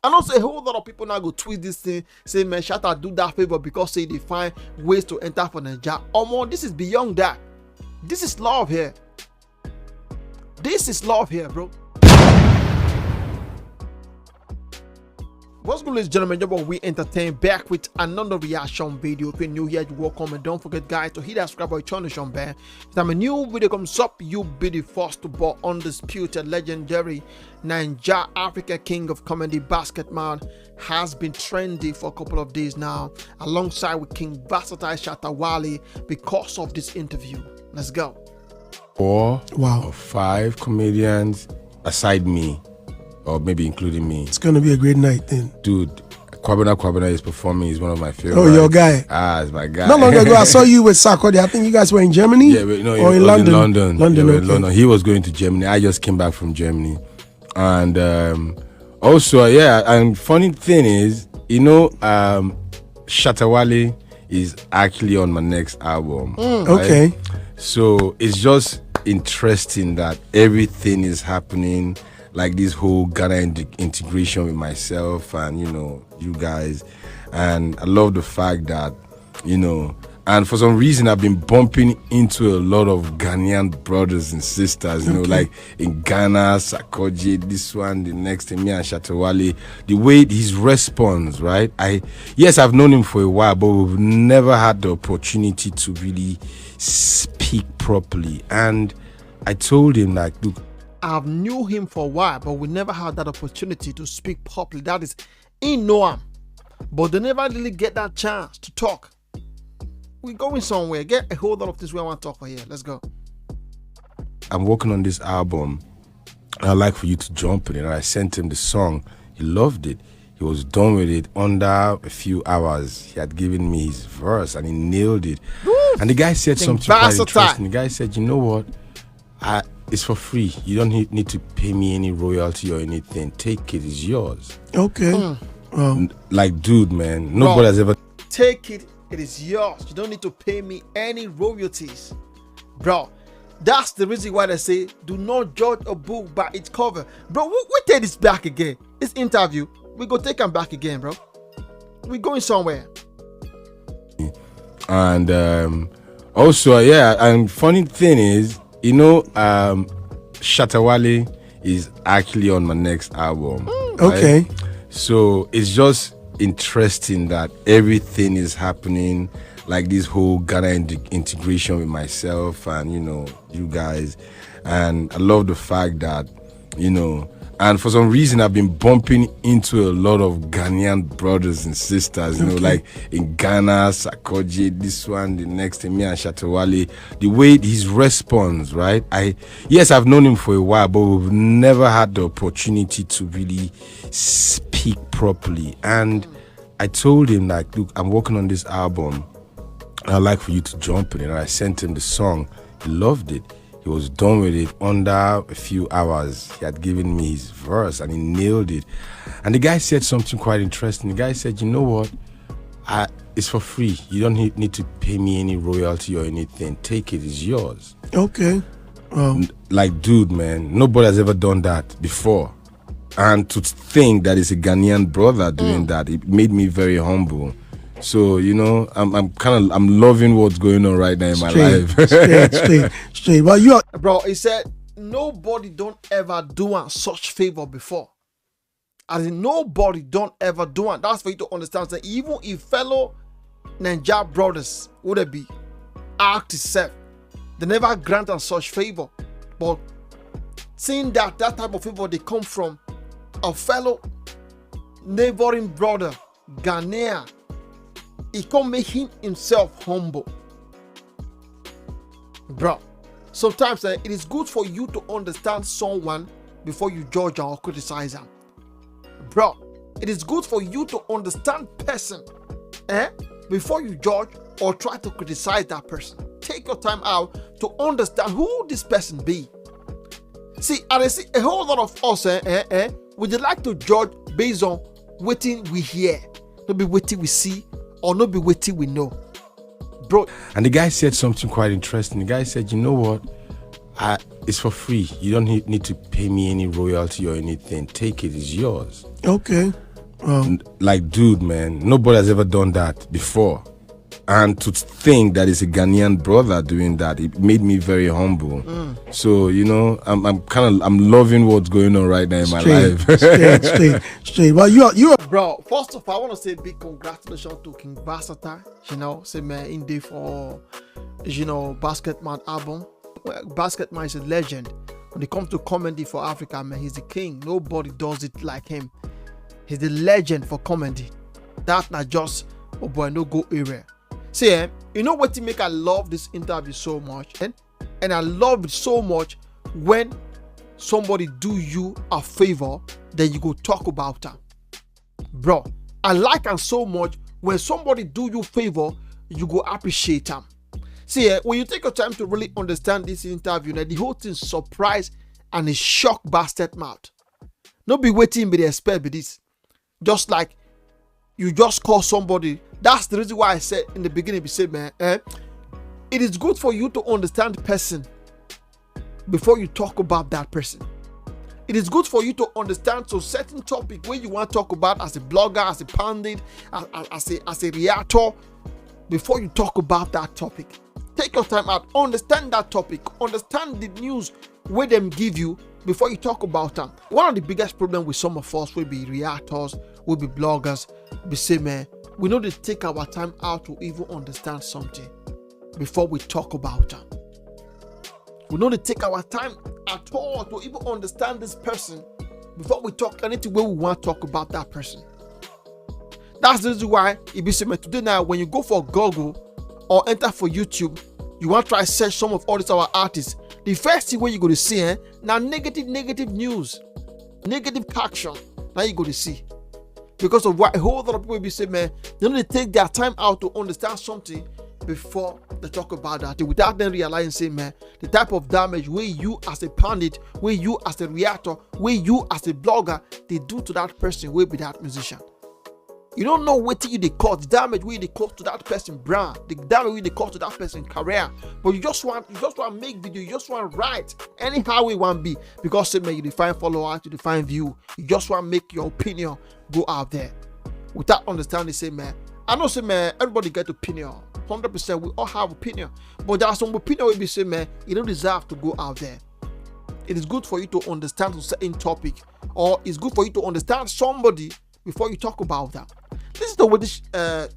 And also a whole lot of people now go tweet this thing, say, man, Shatta do that favor because say they find ways to enter for Nigeria. Or more, this is beyond that. This is love here. This is love here, bro. What's good, ladies and gentlemen? We entertain back with another reaction video. If you're new here, you're welcome, and don't forget, guys, to hit that subscribe button on bell. If time a new video comes up, you'll be the first to but undisputed legendary Nigeria Africa king of comedy Basketmouth has been trendy for a couple of days now, alongside with King Versatile Shatta Wale, because of this interview. Let's go. 4 or 5 comedians aside me, or maybe including me. It's gonna be a great night then. Dude, Kwabena is performing. He's one of my favorites. Oh, your guy. It's my guy. Not long ago, I saw you with Sarkodie. I think you guys were in Germany? Yeah, but no, or in London? London. London, okay. London. He was going to Germany. I just came back from Germany. And also, yeah, and funny thing is, you know, Shatta Wale is actually on my next album. Right? Okay. So it's just interesting that everything is happening, like this whole Ghanaian integration with myself and, you know, you guys. And I love the fact that, you know, and for some reason I've been bumping into a lot of Ghanaian brothers and sisters, you know, like in Ghana, Sarkodie, this one, the next thing, me and Shatta Wale. The way his response, right? Yes, I've known him for a while, but we've never had the opportunity to really speak properly. And I told him, like, look, I've knew him for a while, but we never had that opportunity to speak properly. That is, in Noam, but they never really get that chance to talk. We're going somewhere. Get a whole lot of things we want to talk for here. Let's go. I'm working on this album. I'd like for you to jump in it. And I sent him the song. He loved it. He was done with it under a few hours. He had given me his verse and he nailed it. Woo! And the guy said something quite interesting. The guy said, you know what? It's for free. You don't need to pay me any royalty or anything. Take it. It's yours. Okay. Like, dude, man, nobody has ever... Take it. It is yours. You don't need to pay me any royalties. Bro, that's the reason why they say, do not judge a book by its cover. Bro, we take this back again. This interview, we go take them back again, bro. We're going somewhere. And also, yeah, and funny thing is, you know, Shatta Wale is actually on my next album. Okay. Right? So it's just interesting that everything is happening, like this whole Ghanaian integration with myself and, you know, you guys. And I love the fact that, you know, and for some reason I've been bumping into a lot of Ghanaian brothers and sisters, you know, like in Ghana, Sarkodie, this one, the next thing, me and Shatta Wale. The way his response, right? Yes, I've known him for a while, but we've never had the opportunity to really speak properly. And I told him, like, look, I'm working on this album. I'd like for you to jump in it. And I sent him the song. He loved it. He was done with it under a few hours. He had given me his verse and he nailed it. And the guy said something quite interesting. The guy said, you know what? It's for free. You don't need to pay me any royalty or anything. Take it. It's yours. Okay. Like, dude, man, nobody has ever done that before. And to think that it's a Ghanaian brother doing that, it made me very humble. So, you know, I'm loving what's going on right now in my life. Straight. Well, you are, bro. He said nobody don't ever do such favor before. As in, nobody don't ever do it. That's for you to understand that even if fellow Ninja brothers would it be act itself, they never grant us such favor. But seeing that type of favor they come from a fellow neighboring brother, Ghanaian, it can make him himself humble. Bro, sometimes it is good for you to understand someone before you judge or criticize them. Bro, it is good for you to understand person before you judge or try to criticize that person. Take your time out to understand who this person be. See, and I see a whole lot of us would like to judge based on what we hear, not be what we see, or not be what we know. Bro. And the guy said something quite interesting. The guy said, you know what? It's for free. You don't need to pay me any royalty or anything. Take it. It's yours. Okay. Like, dude, man, nobody has ever done that before. And to think that it's a Ghanaian brother doing that, it made me very humble. So, you know, I'm loving what's going on right now in my life. Straight. Well, you're Bro, first of all, I want to say big congratulations to King Basata. You know, say man in there for, you know, Basketmouth album. Basketmouth is a legend. When it comes to comedy for Africa, man, he's the king. Nobody does it like him. He's the legend for comedy. That's not just, oh boy, no go area. See, you know what to make I love this interview so much, and I love it so much when somebody do you a favor, then you go talk about them. Bro, I like them so much when somebody do you favor, you go appreciate them. See, when you take your time to really understand this interview, the whole thing surprise and it shock Basketmouth. Not be waiting be the expect with this. Just like you just call somebody. That's the reason why I said in the beginning, we said, man, it is good for you to understand the person before you talk about that person. It is good for you to understand some certain topic where you want to talk about as a blogger, as a pundit, as a reactor, before you talk about that topic. Take your time out, understand that topic, understand the news where them give you before you talk about them. One of the biggest problems with some of us will be reactors, will be bloggers, we say, man, we know to take our time out to even understand something before we talk about them. We know to take our time at all to even understand this person before we talk anything where we want to talk about that person. That's the reason why it be saying today now when you go for Google or enter for YouTube, you want to try search some of all these our artists. The first thing where you go to see now negative news, negative caption. Now you go to see. Because of what a whole lot of people will be saying, man, they need to take their time out to understand something before they talk about that. Without them realizing, say, man, the type of damage where you as a pundit, where you as a reactor, where you as a blogger, they do to that person will be that musician. You don't know what you they cause, the damage where they cause to that person brand, the damage where they cause to that person career. But you just want to make video, you just want to write anyhow we want to be. Because say, man, you define followers, you define view, you just want to make your opinion go out there. Without understanding, say, man, I know, say, man, everybody get opinion. 100% we all have opinion. But there are some opinion where we say, man, you don't deserve to go out there. It is good for you to understand a certain topic, or it's good for you to understand somebody before you talk about that. This is the way this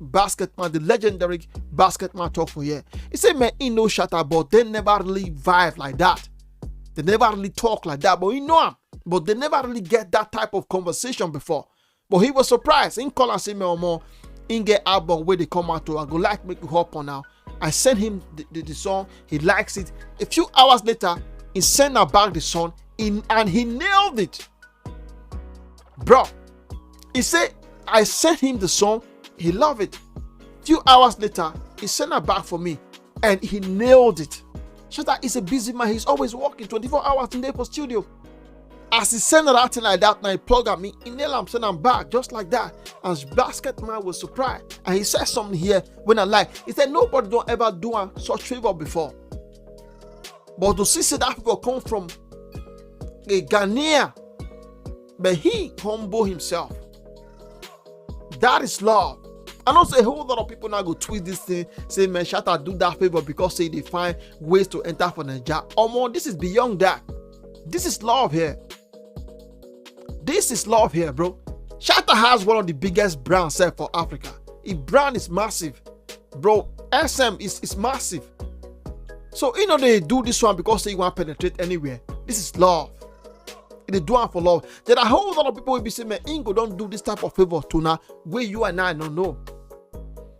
Basketmouth, the legendary Basketmouth talk for here. He said, man, he know Shatta, but they never really vibe like that. They never really talk like that, but he know him. But they never really get that type of conversation before. But he was surprised. He call and say, man, more, he get album where they come out to, I go like make you hop on now. I send him the song, he likes it. A few hours later, he sent her back the song, and he nailed it. Bro, he said, I sent him the song, he loved it. Few hours later, he sent her back for me, and he nailed it. Shatta is a busy man, he's always working 24 hours in the for studio. As he sent her out thing like that, now he plug at me, he nailed him, send him back, just like that. And Basketmouth was surprised. And he said something here when I like, he said, nobody don't ever do a such favor before. But to see that people come from a Ghanaian, but he humble himself. That is love. I know say a whole lot of people now go tweet this thing, say, man, Shatta do that favor because say they find ways to enter for Nigeria. Or more, this is beyond that. This is love here. This is love here, bro. Shatta has one of the biggest brands set for Africa. His brand is massive. Bro, SM is massive. So, you know, they do this one because they want to penetrate anywhere. This is love. They do it for love. There are a whole lot of people will be saying, man, Ingo don't do this type of favor to now where you and I don't know.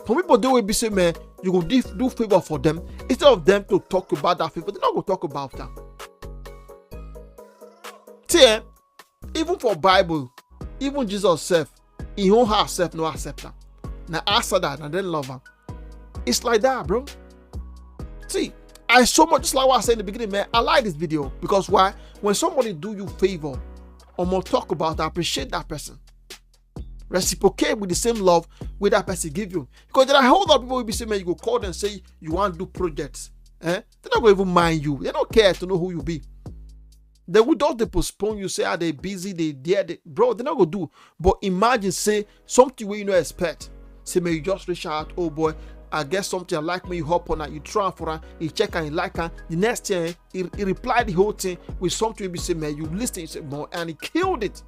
Some people they will be saying, man, you go do favor for them instead of them to talk about that favor. They're not going to talk about that. See, even for Bible, even Jesus self, he won't have self no accept that. Now answer that and then love him. It's like that, bro. See, I so much, just like what I said in the beginning, man, I like this video because why? When somebody do you favor or more talk about, appreciate that person. Reciprocate with the same love with that person give you. Because there are a whole lot of people will be saying, man, you go call them and say you want to do projects. They're not going to even mind you. They don't care to know who you be. They will just they postpone you, say, are they busy, bro, they're not gonna do. But imagine, say, something where you no expect. Say, may you just reach out, oh boy, I guess something I like me, you hop on that, you try for her, you check and you like her. The next year, he replied the whole thing with something you say, man, you listen, you say, more, and he killed it.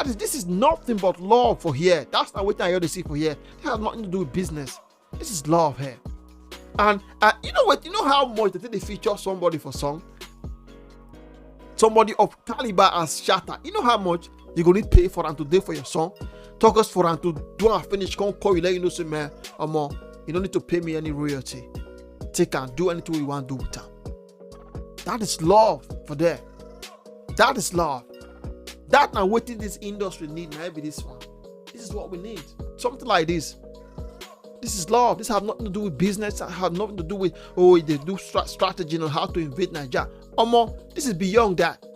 This is nothing but love for here. That's not what I hear to see for here. It has nothing to do with business. This is love here. And you know what? You know how much they feature somebody for song? Somebody of caliber as Shatta. You know how much you're going to pay for them to do for your song? Talk us for them to do and finish, come call you, let you know, say, man, you don't need to pay me any royalty. Take and do anything you want to do with them. That is love for them. That is love. That now what this industry need, maybe this one. This is what we need. Something like this. This is love. This have nothing to do with business. It have nothing to do with, they do strategy on how to invade Nigeria. This is beyond that.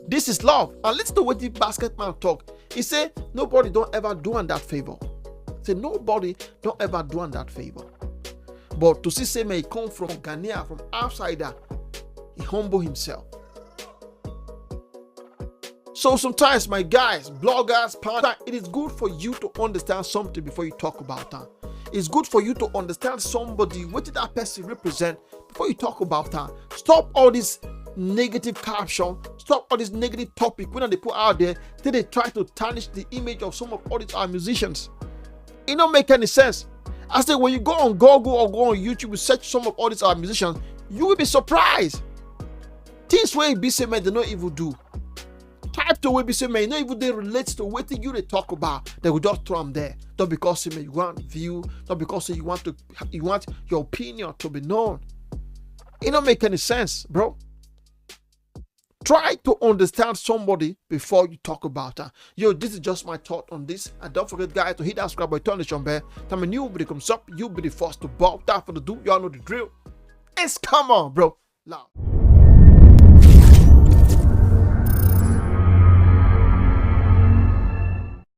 This is love. And listen to what the Basketmouth talk. He said, nobody don't ever do on that favor. Say, nobody don't ever do on that favor. But to see say, may he come from Ghanaian, from outsider, he humble himself. So sometimes, my guys, bloggers, it is good for you to understand something before you talk about that. It's good for you to understand somebody, what did that person represent before you talk about that. Stop all this negative caption, stop all this negative topic when they put out there, then they try to tarnish the image of some of all these our musicians. It don't make any sense. I say when you go on Google or go on YouTube, you search some of all these our musicians, you will be surprised. Things where be say man, they don't even do. Type to where be say man, not even they relate to what you they talk about. They will just throw them there. Not because you want view, not because you want your opinion to be known. It don't make any sense, bro. Try to understand somebody before you talk about her. Yo, this is just my thought on this. And don't forget, guys, to hit that subscribe button, turn the channel bell. Time a new video comes up, you'll be the first to bow. Time for the do. Y'all know the drill. It's come on, bro. Loud.